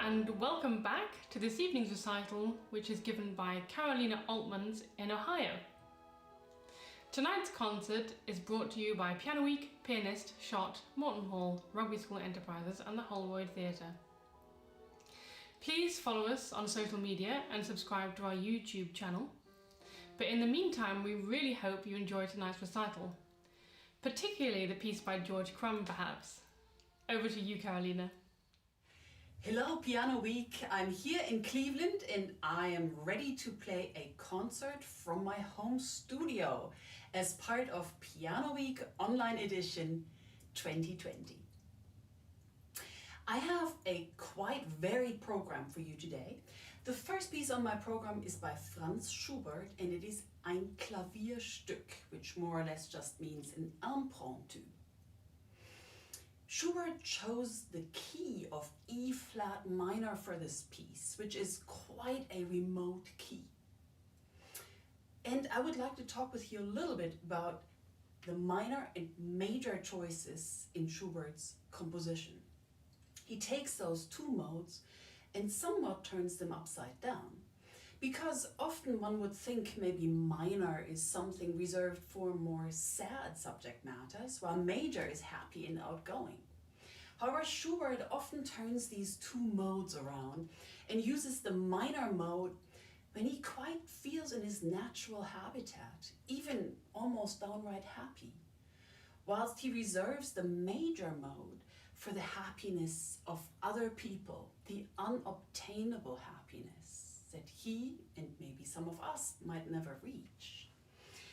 and welcome back to this evening's recital, which is given by Caroline Oltmanns in Ohio. Tonight's concert is brought to you by Piano Week, Pianist, Schott, Morton Hall, Rugby School Enterprises and the Holroyd Theatre. Please follow us on social media and subscribe to our YouTube channel. But in the meantime, we really hope you enjoy tonight's recital, particularly the piece by George Crumb, perhaps. Over to you, Carolina. Hello Piano Week, I'm here in Cleveland and I am ready to play a concert from my home studio as part of Piano Week Online Edition 2020. I have a quite varied program for you today. The first piece on my program is by Franz Schubert and it is ein Klavierstück, which more or less just means an impromptu. Schubert chose the key of E flat minor for this piece, which is quite a remote key. And I would like to talk with you a little bit about the minor and major choices in Schubert's composition. He takes those two modes and somewhat turns them upside down, because often one would think maybe minor is something reserved for more sad subject matters, while major is happy and outgoing. However, Schubert often turns these two modes around and uses the minor mode when he quite feels in his natural habitat, even almost downright happy, whilst he reserves the major mode for the happiness of other people, the unobtainable happiness that he and maybe some of us might never reach.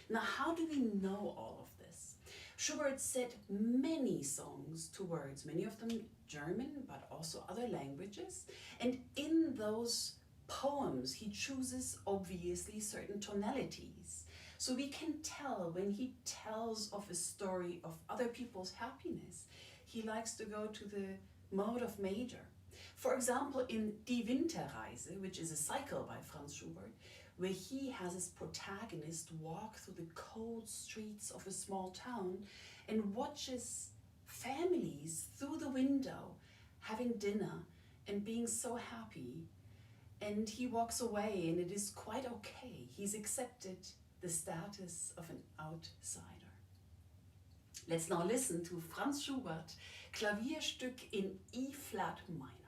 Now, how do we know all of this? Schubert set many songs to words, many of them German, but also other languages. And in those poems, he chooses obviously certain tonalities. So we can tell when he tells of a story of other people's happiness, he likes to go to the mode of major. For example, in Die Winterreise, which is a cycle by Franz Schubert, where he has his protagonist walk through the cold streets of a small town and watches families through the window having dinner and being so happy. And he walks away and it is quite okay. He's accepted the status of an outsider. Let's now listen to Franz Schubert, Klavierstück in E flat minor.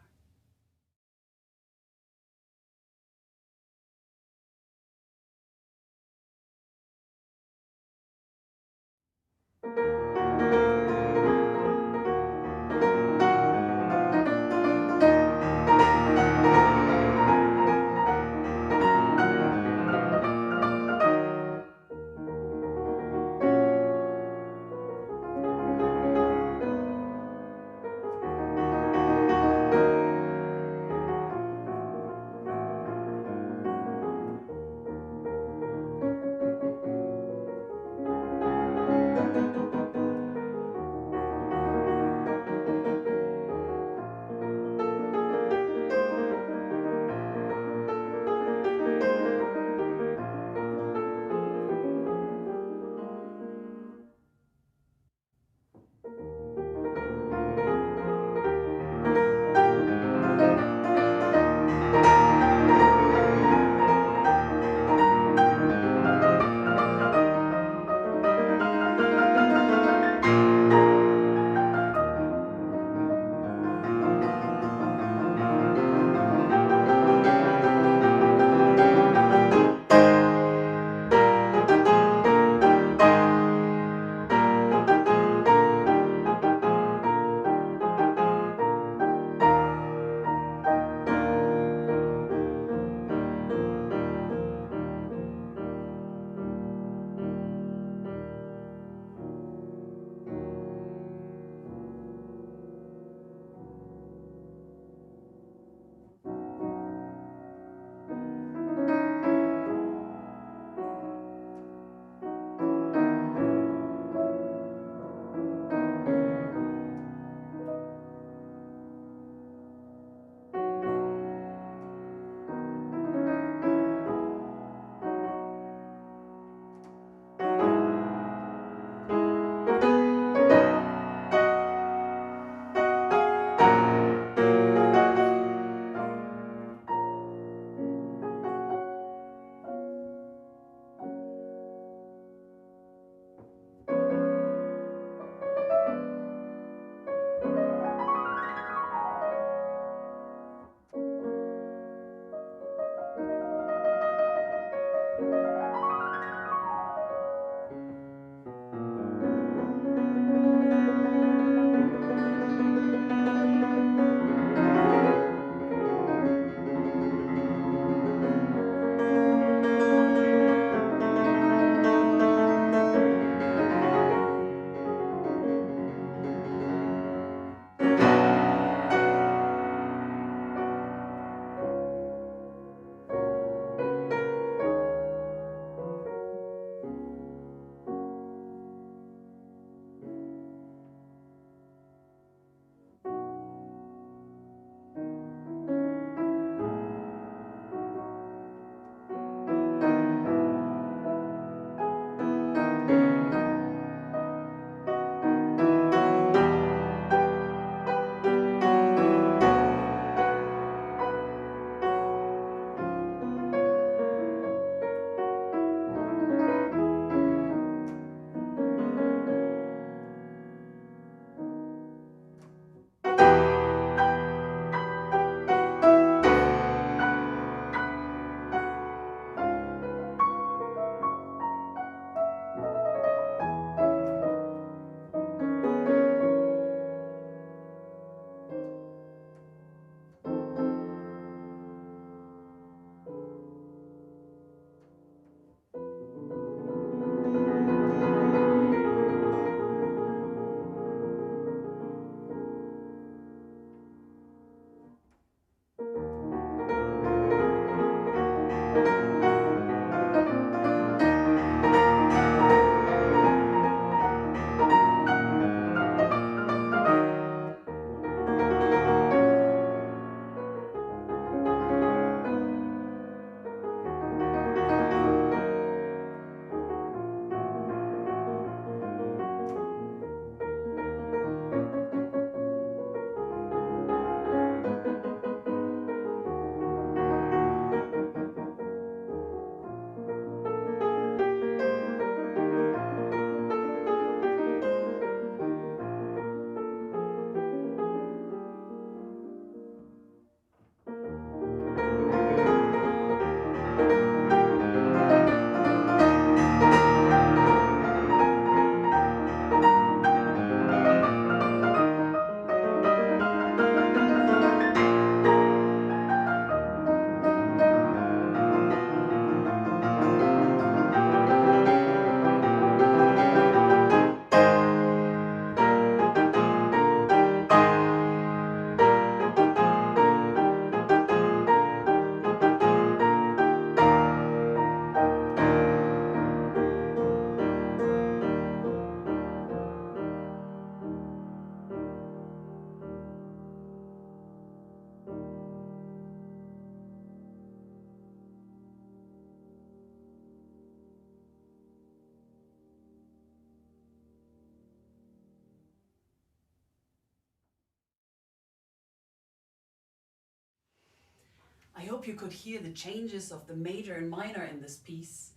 I hope you could hear the changes of the major and minor in this piece.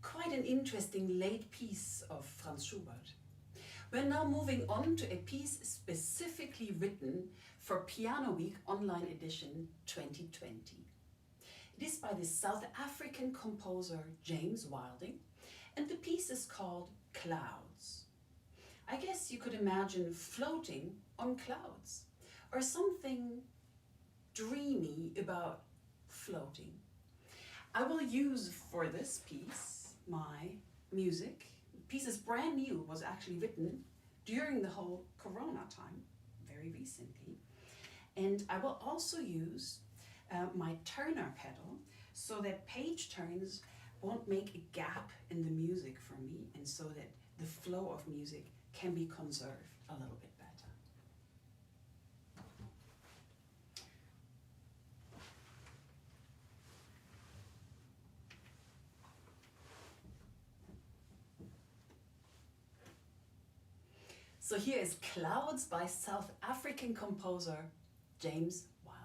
Quite an interesting late piece of Franz Schubert. We're now moving on to a piece specifically written for Piano Week Online Edition 2020. It is by the South African composer James Wilding, and the piece is called Clouds. I guess you could imagine floating on clouds, or something dreamy about floating. I will use for this piece my music. The piece is brand new, was actually written during the whole Corona time, very recently. And I will also use my turner pedal so that page turns won't make a gap in the music for me, and so that the flow of music can be conserved a little bit better. So here is Clouds by South African composer James Wilding.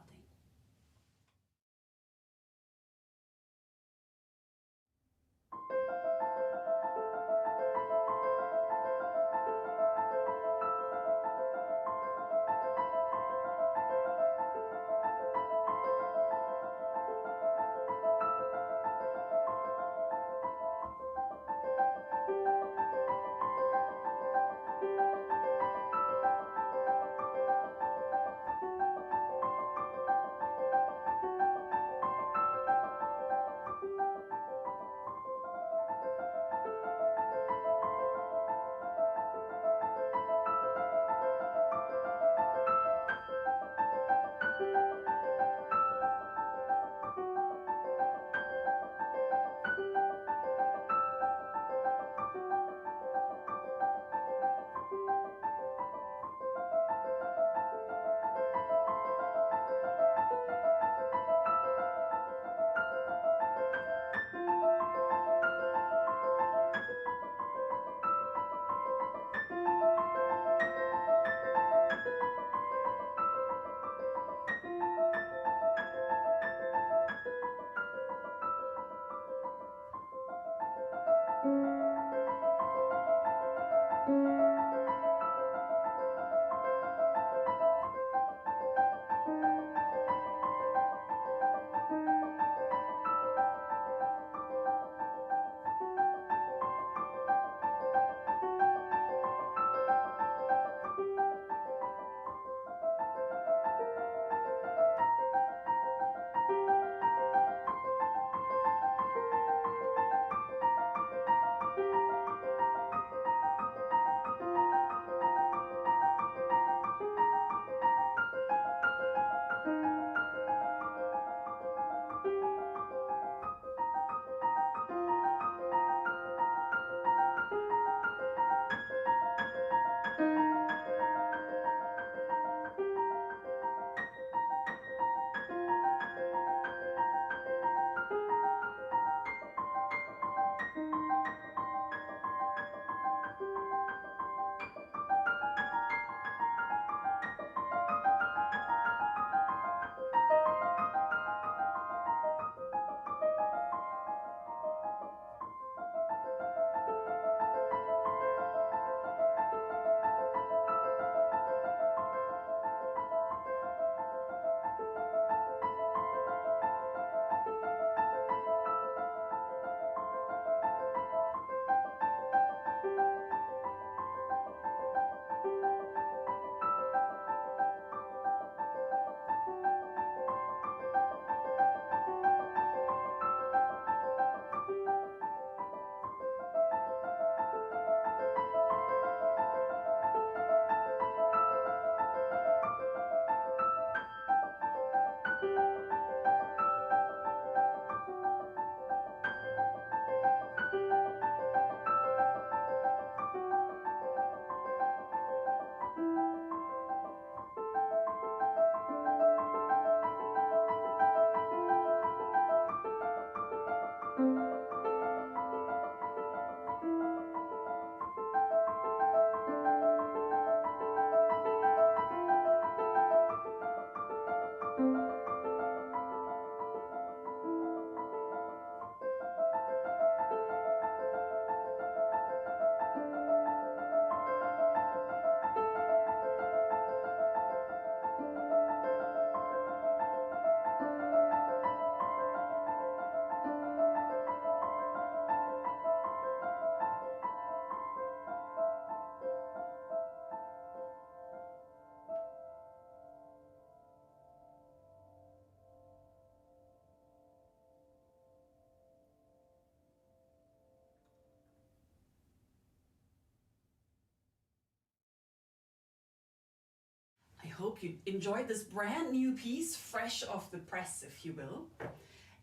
hope you enjoyed this brand new piece, fresh off the press, if you will.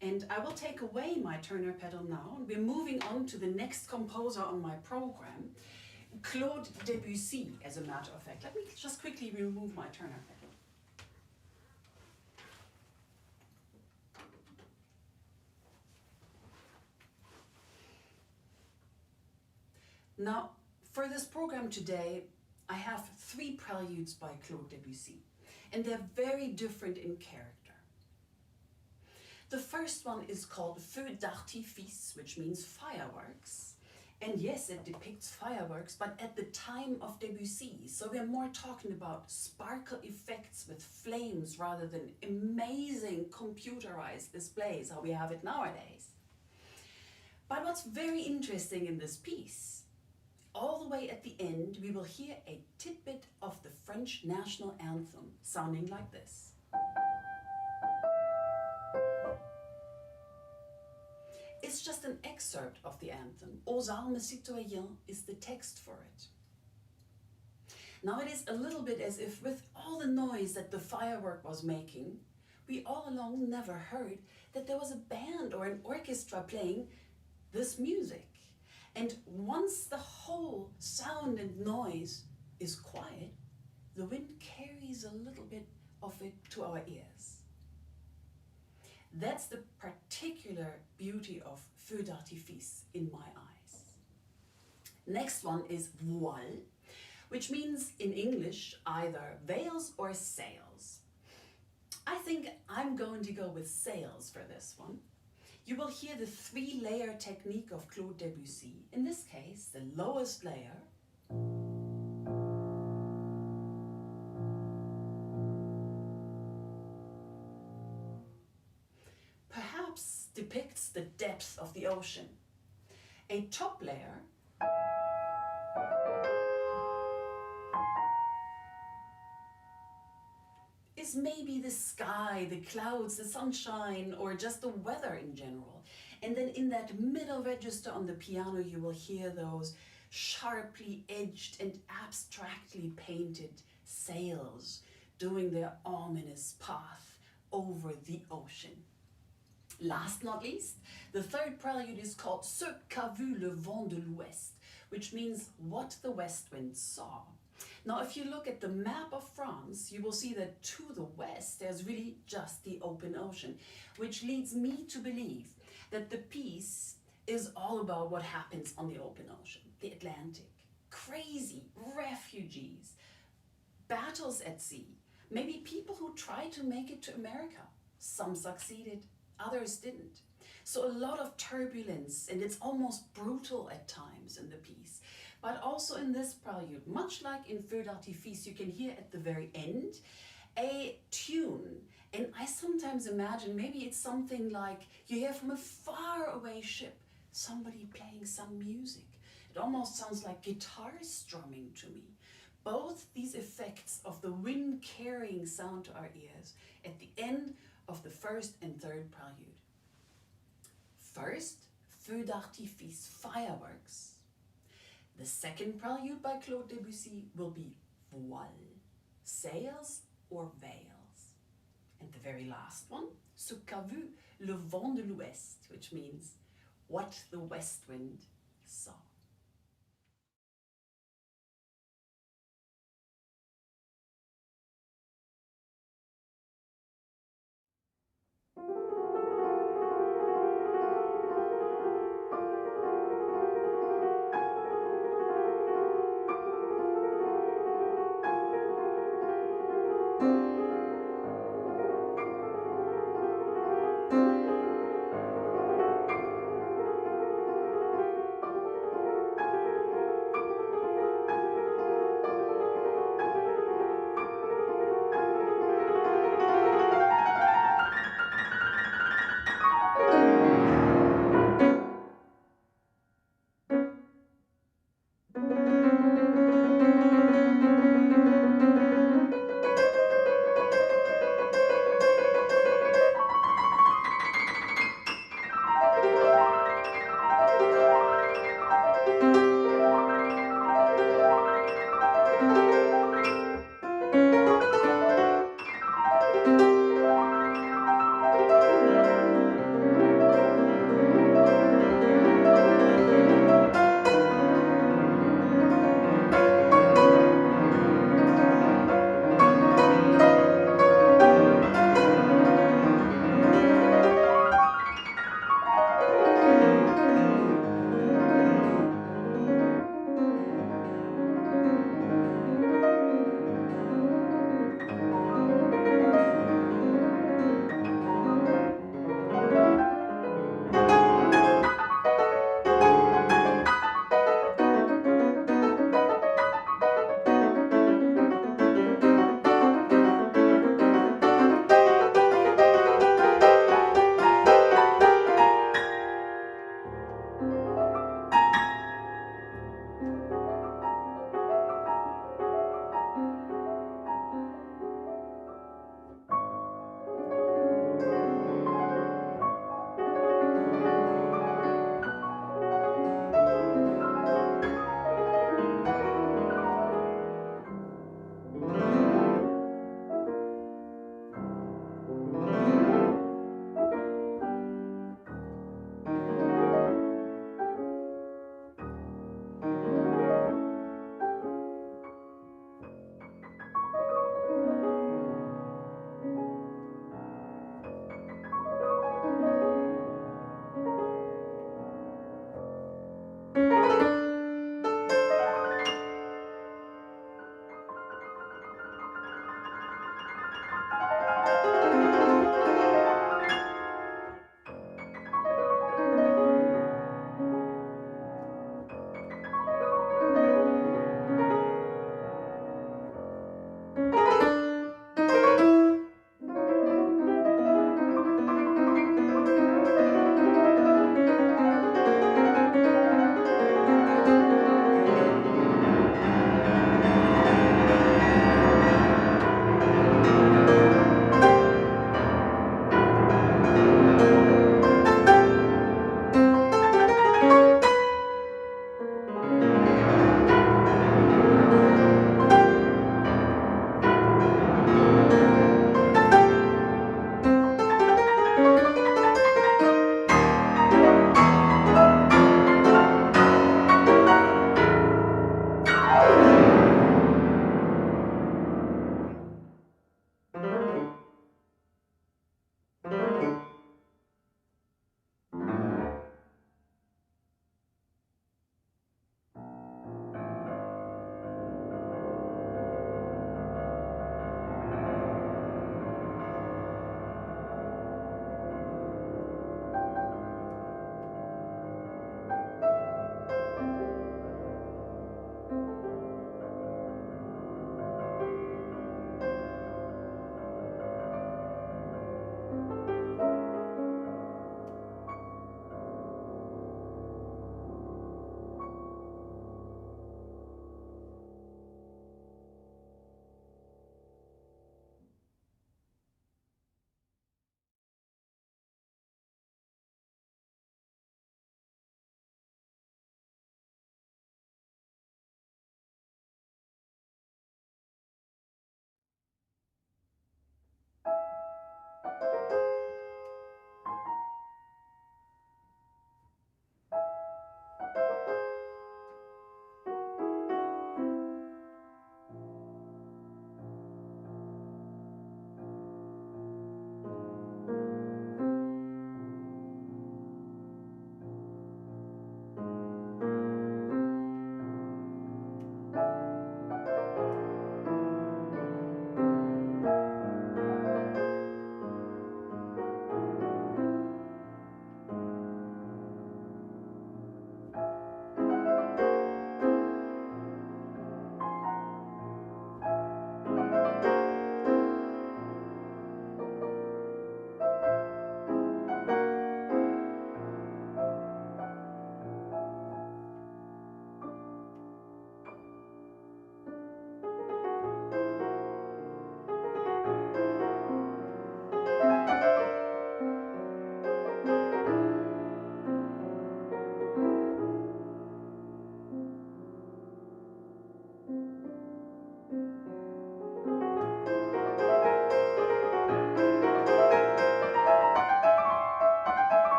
And I will take away my Turner pedal now, and we're moving on to the next composer on my program, Claude Debussy, as a matter of fact. Let me just quickly remove my Turner pedal. Now, for this program today, I have 3 preludes by Claude Debussy, and they're very different in character. The first one is called Feux d'artifice, which means fireworks. And yes, it depicts fireworks, but at the time of Debussy. So we're more talking about sparkle effects with flames rather than amazing computerized displays, how we have it nowadays. But what's very interesting in this piece, all the way at the end, we will hear a tidbit of the French national anthem sounding like this. It's just an excerpt of the anthem. Aux armes citoyens is the text for it. Now it is a little bit as if with all the noise that the firework was making, we all along never heard that there was a band or an orchestra playing this music. And once the whole sound and noise is quiet, the wind carries a little bit of it to our ears. That's the particular beauty of Feux d'artifice in my eyes. Next one is Voiles, which means in English either veils or sails. I think I'm going to go with sails for this one. You will hear the 3-layer technique of Claude Debussy. In this case, the lowest layer perhaps depicts the depth of the ocean. A top layer is maybe the sky, the clouds, the sunshine, or just the weather in general. And then in that middle register on the piano, you will hear those sharply edged and abstractly painted sails doing their ominous path over the ocean. Last not least, the third prelude is called Ce qu'a vu le vent de l'Ouest, which means what the west wind saw. Now, if you look at the map of France, you will see that to the west, there's really just the open ocean, which leads me to believe that the piece is all about what happens on the open ocean, the Atlantic. Crazy refugees, battles at sea, maybe people who tried to make it to America. Some succeeded, others didn't. So a lot of turbulence, and it's almost brutal at times in the piece. But also in this prelude, much like in Feux d'artifice, you can hear at the very end a tune. And I sometimes imagine maybe it's something like you hear from a far away ship somebody playing some music. It almost sounds like guitar strumming to me. Both these effects of the wind carrying sound to our ears at the end of the first and third prelude. First, Feux d'artifice, fireworks. The second prelude by Claude Debussy will be Voiles, sails or veils. And the very last one, Ce qu'a vu le vent de l'Ouest, which means what the west wind saw.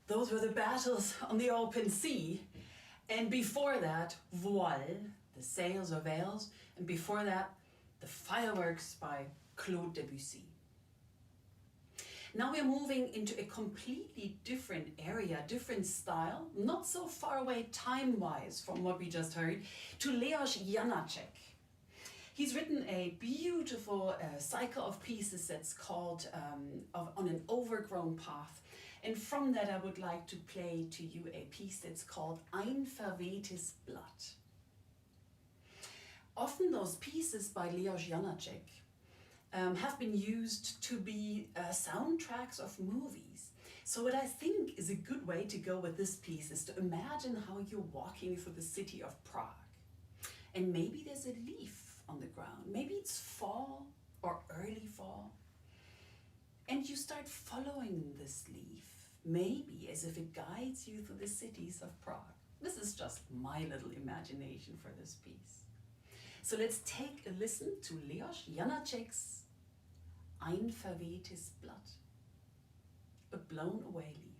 those were the battles on the open sea. And before that, Voiles, the sails or veils, and before that, the fireworks by Claude Debussy. Now we're moving into a completely different area, different style, not so far away time-wise from what we just heard, to Leoš Janáček. He's written a beautiful cycle of pieces that's called On an Overgrown Path. And from that I would like to play to you a piece that's called Ein verwehtes Blatt. Often those pieces by Leoš Janáček have been used to be soundtracks of movies. So what I think is a good way to go with this piece is to imagine how you're walking through the city of Prague. And maybe there's a leaf on the ground. Maybe it's fall or early fall. And you start following this leaf, maybe as if it guides you through the cities of Prague. This is just my little imagination for this piece. So let's take a listen to Leoš Janáček's Ein verwehtes Blatt, a blown away leaf.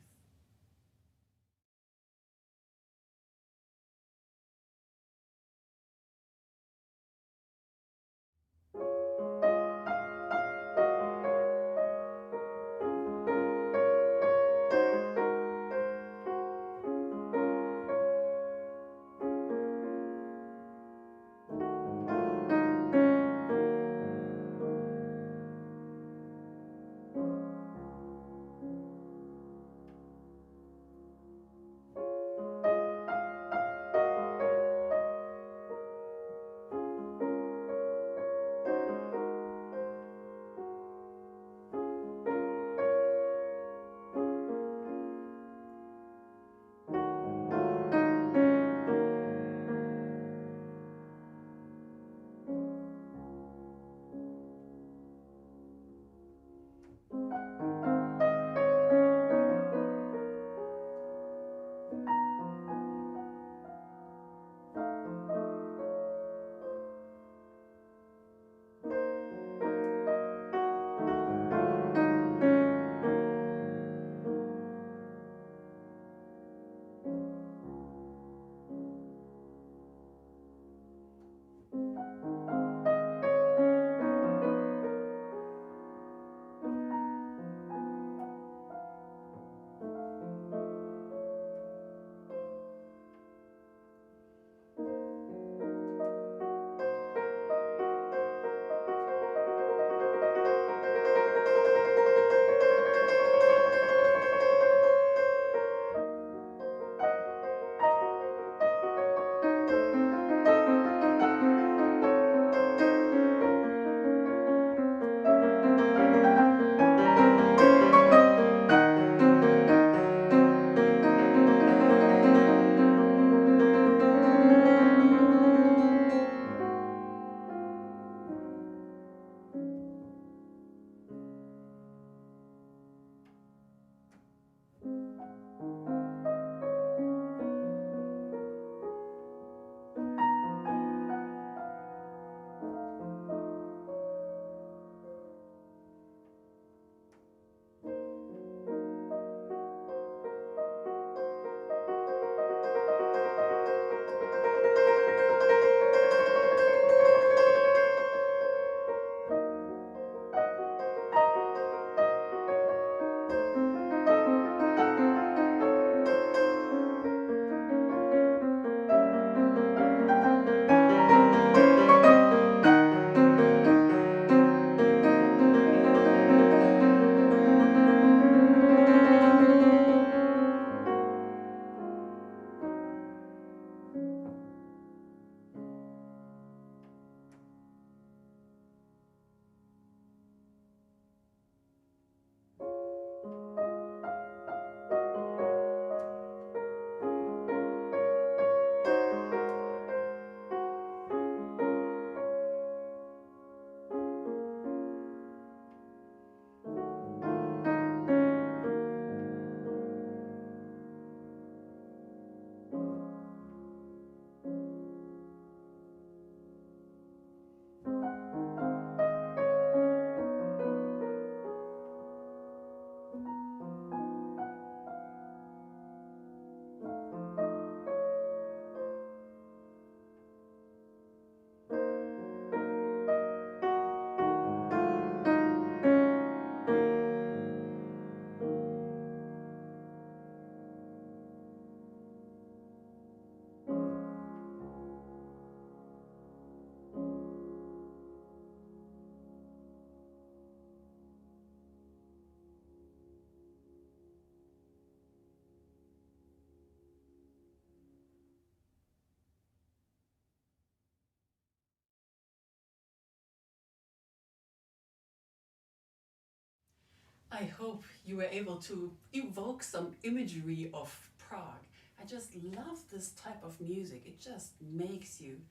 I hope you were able to evoke some imagery of Prague. I just love this type of music. It just makes you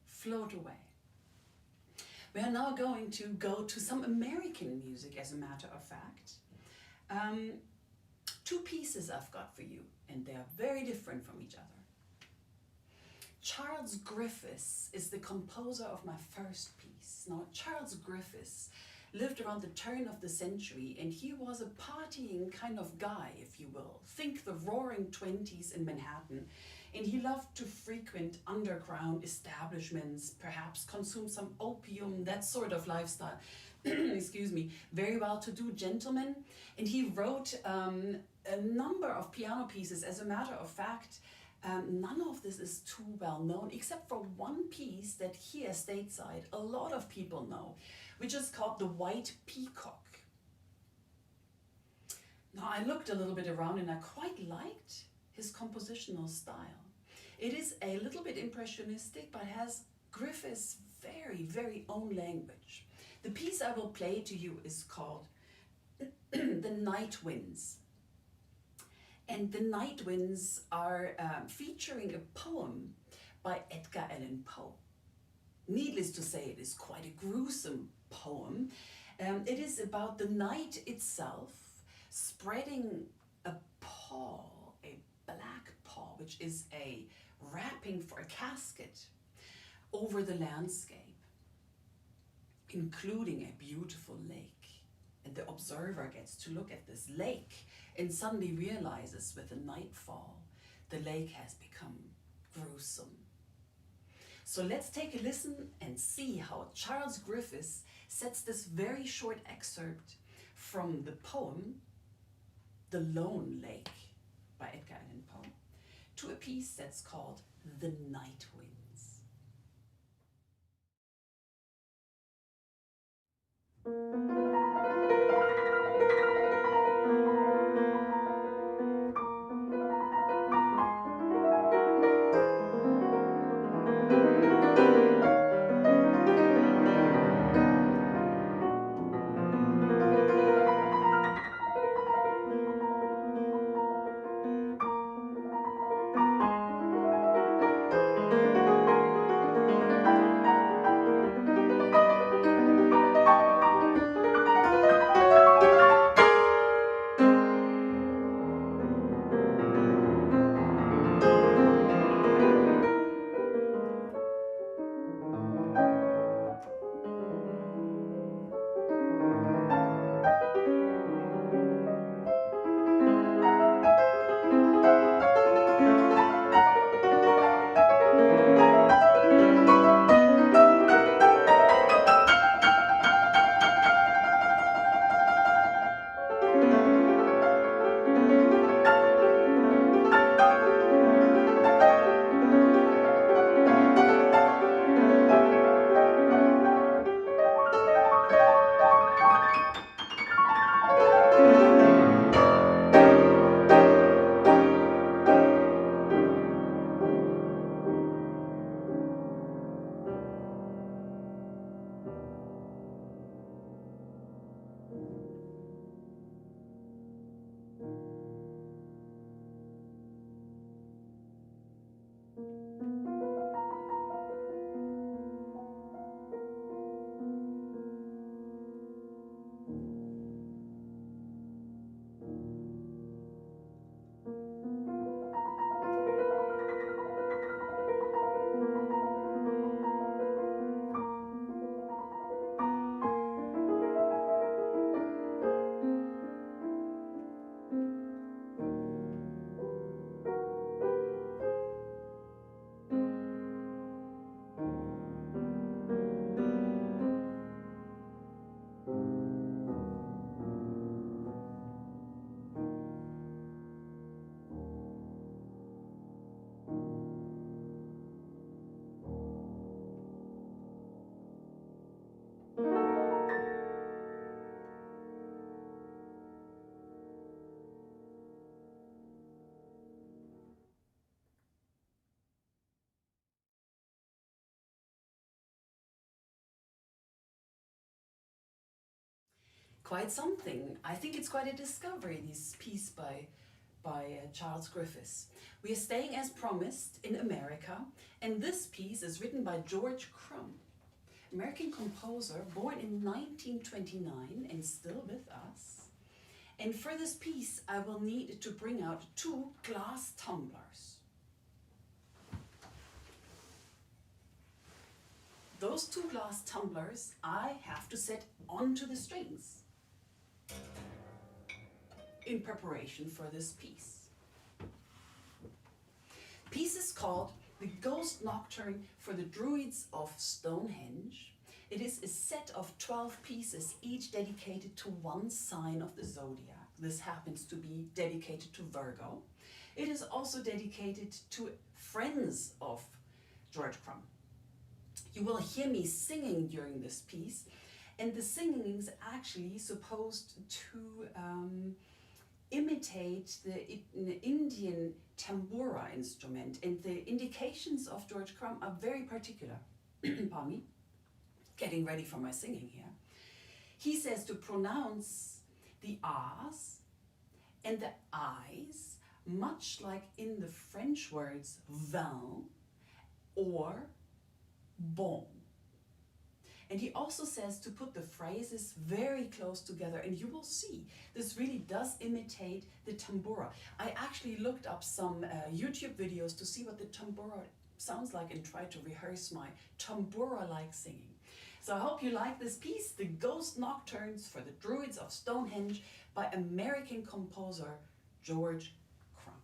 float away. We are now going to go to some American music, as a matter of fact. Two pieces I've got for you, and they are very different from each other. Charles Griffiths is the composer of my first piece. Now, Charles Griffiths lived around the turn of the century, and he was a partying kind of guy, if you will. Think the roaring 20s in Manhattan. And he loved to frequent underground establishments, perhaps consume some opium, that sort of lifestyle. Excuse me, very well-to-do gentleman. And he wrote a number of piano pieces. As a matter of fact, none of this is too well known, except for one piece that here stateside a lot of people know, which is called The White Peacock. Now, I looked a little bit around and I quite liked his compositional style. It is a little bit impressionistic, but has Griffith's very, very own language. The piece I will play to you is called The Night Winds. And The Night Winds are featuring a poem by Edgar Allan Poe. Needless to say, it is quite a gruesome poem. It is about the night itself spreading a pall, a black pall, which is a wrapping for a casket over the landscape, including a beautiful lake. And the observer gets to look at this lake and suddenly realizes with the nightfall, the lake has become gruesome. So let's take a listen and see how Charles Griffiths sets this very short excerpt from the poem, The Lone Lake by Edgar Allan Poe, to a piece that's called The Night Winds. quite something. I think it's quite a discovery, this piece by Charles Griffiths. We are staying as promised in America, and this piece is written by George Crumb, American composer born in 1929 and still with us. And for this piece, I will need to bring out 2 glass tumblers. Those 2 glass tumblers I have to set onto the strings in preparation for this piece. Piece is called The Ghost Nocturne for the Druids of Stonehenge. It is a set of 12 pieces, each dedicated to one sign of the zodiac. This happens to be dedicated to Virgo. It is also dedicated to friends of George Crumb. You will hear me singing during this piece, and the singing is actually supposed to imitate the Indian tambura instrument, and the indications of George Crumb are very particular. Pardon me, getting ready for my singing here. He says to pronounce the R's and the I's, much like in the French words vin or bon. And he also says to put the phrases very close together, and you will see this really does imitate the tambura. I actually looked up some YouTube videos to see what the tambura sounds like and tried to rehearse my tambura-like singing. So I hope you like this piece, The Ghost Nocturnes for the Druids of Stonehenge by American composer George Crumb.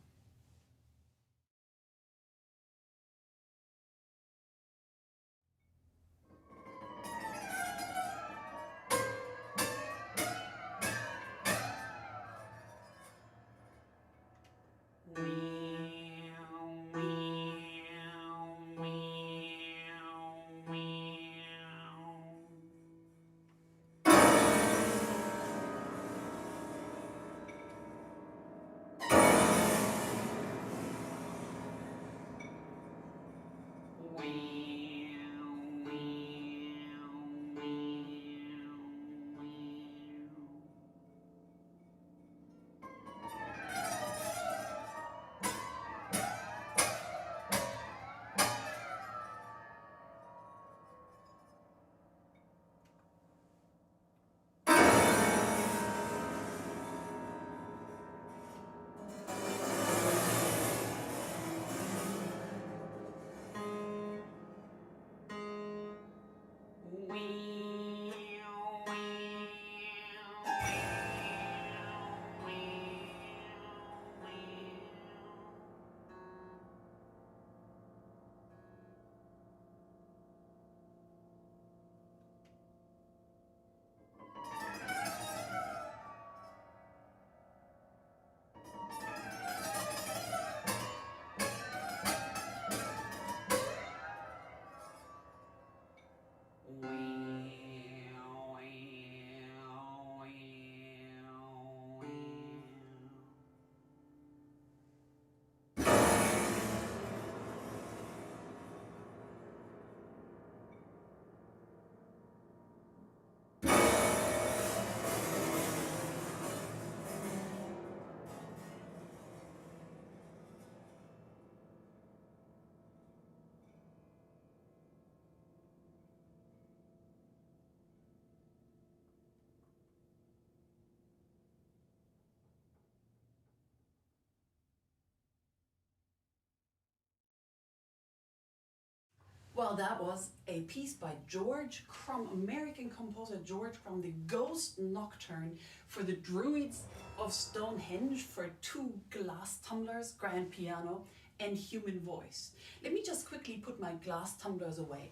Well, that was a piece by George Crumb, American composer George Crumb, The Ghost Nocturne for the Druids of Stonehenge for 2 glass tumblers, grand piano, and human voice. Let me just quickly put my glass tumblers away.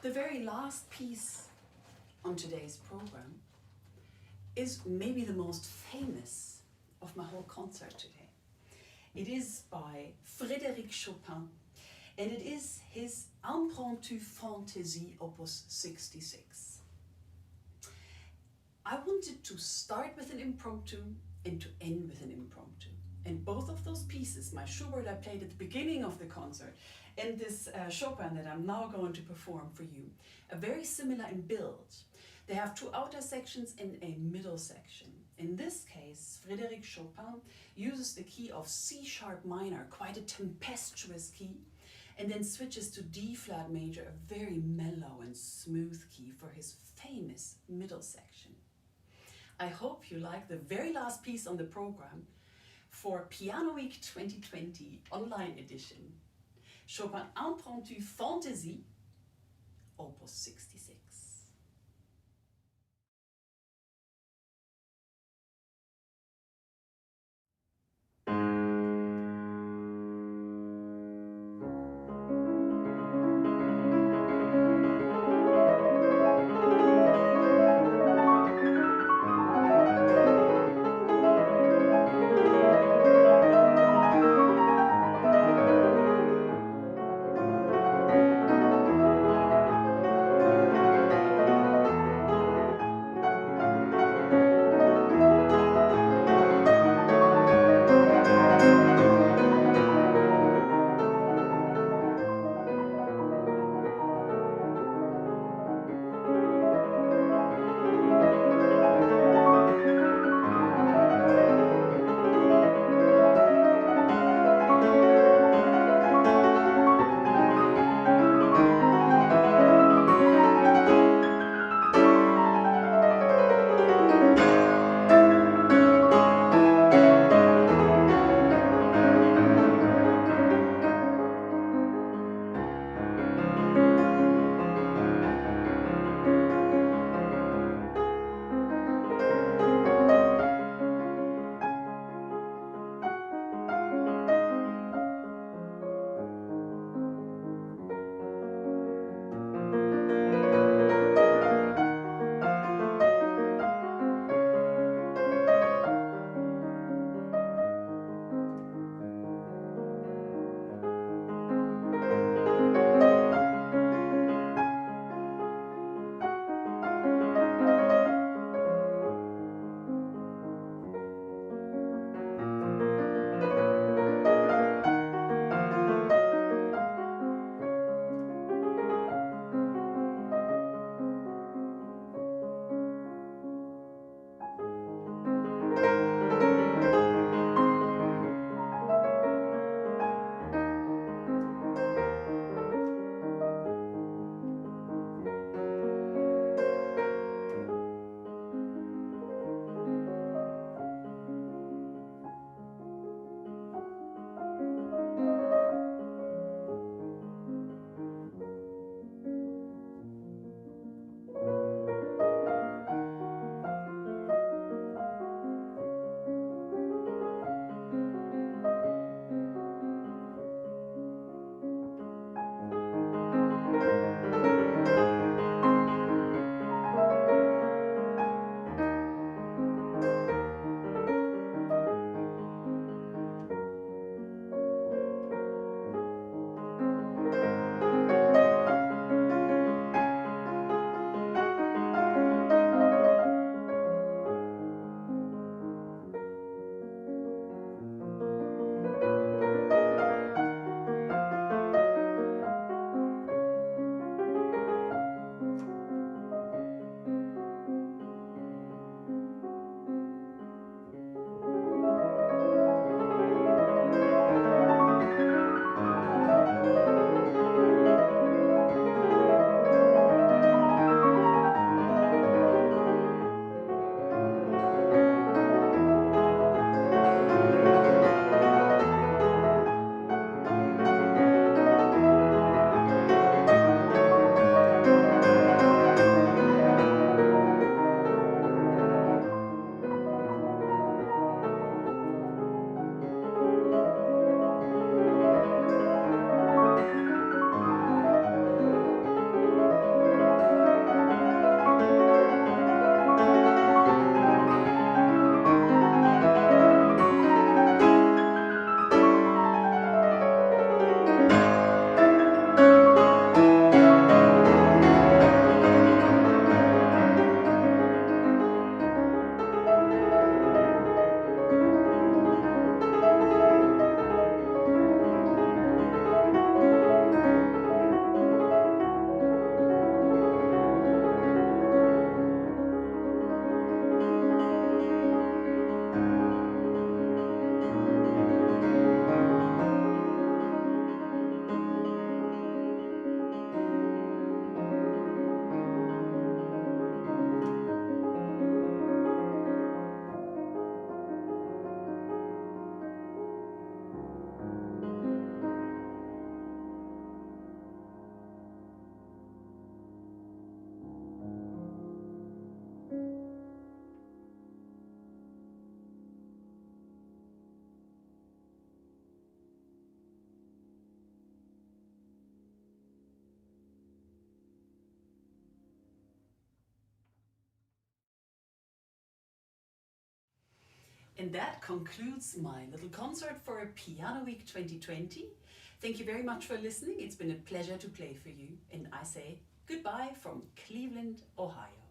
The very last piece on today's program is maybe the most famous of my whole concert today. It is by Frédéric Chopin, and it is his Impromptu Fantaisie Opus 66. I wanted to start with an impromptu and to end with an impromptu. And both of those pieces, my Schubert I played at the beginning of the concert, and this Chopin that I'm now going to perform for you, are very similar in build. They have two outer sections and a middle section. In this case, Frédéric Chopin uses the key of C sharp minor, quite a tempestuous key, and then switches to D flat major, a very mellow and smooth key, for his famous middle section. I hope you like the very last piece on the program for Piano Week 2020 online edition, Chopin Impromptu Fantaisie, Opus 66. And that concludes my little concert for Piano Week 2020. Thank you very much for listening. It's been a pleasure to play for you. And I say goodbye from Cleveland, Ohio.